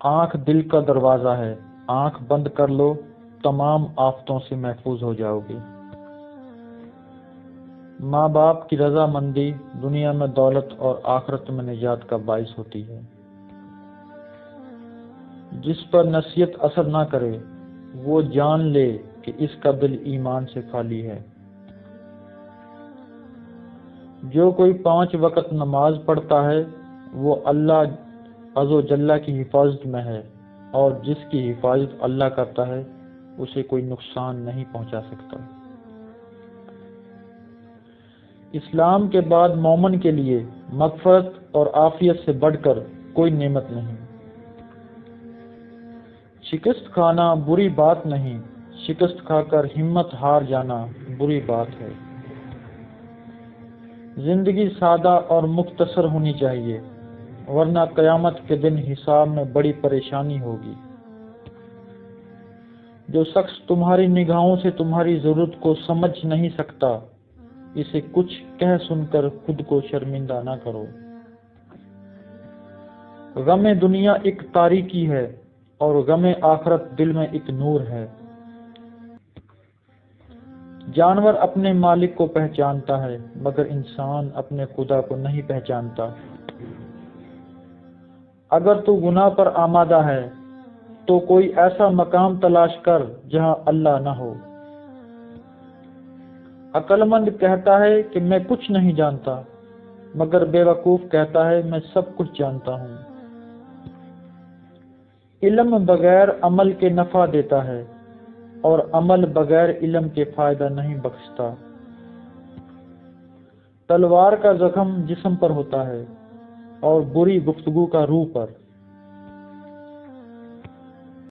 آنکھ دل کا دروازہ ہے، آنکھ بند کر لو، تمام آفتوں سے محفوظ ہو جاؤ گے۔ ماں باپ کی رضامندی دنیا میں دولت اور آخرت میں نجات کا باعث ہوتی ہے۔ جس پر نصیحت اثر نہ کرے وہ جان لے کہ اس کا دل ایمان سے خالی ہے۔ جو کوئی 5 وقت نماز پڑھتا ہے وہ اللہ عز و جل کی حفاظت میں ہے، اور جس کی حفاظت اللہ کرتا ہے اسے کوئی نقصان نہیں پہنچا سکتا۔ اسلام کے بعد مومن کے لیے مغفرت اور عافیت سے بڑھ کر کوئی نعمت نہیں۔ شکست کھانا بری بات نہیں، شکست کھا کر ہمت ہار جانا بری بات ہے۔ زندگی سادہ اور مختصر ہونی چاہیے، ورنہ قیامت کے دن حساب میں بڑی پریشانی ہوگی۔ جو شخص تمہاری نگاہوں سے تمہاری ضرورت کو سمجھ نہیں سکتا، اسے کچھ کہہ سن کر خود کو شرمندہ نہ کرو۔ غم دنیا ایک تاریکی ہے اور غم آخرت دل میں ایک نور ہے۔ جانور اپنے مالک کو پہچانتا ہے مگر انسان اپنے خدا کو نہیں پہچانتا۔ اگر تو گناہ پر آمادہ ہے تو کوئی ایسا مقام تلاش کر جہاں اللہ نہ ہو۔ عقل مند کہتا ہے کہ میں کچھ نہیں جانتا، مگر بے وقوف کہتا ہے میں سب کچھ جانتا ہوں۔ علم بغیر عمل کے نفع دیتا ہے اور عمل بغیر علم کے فائدہ نہیں بخشتا۔ تلوار کا زخم جسم پر ہوتا ہے اور بری گفتگو کا روح پر۔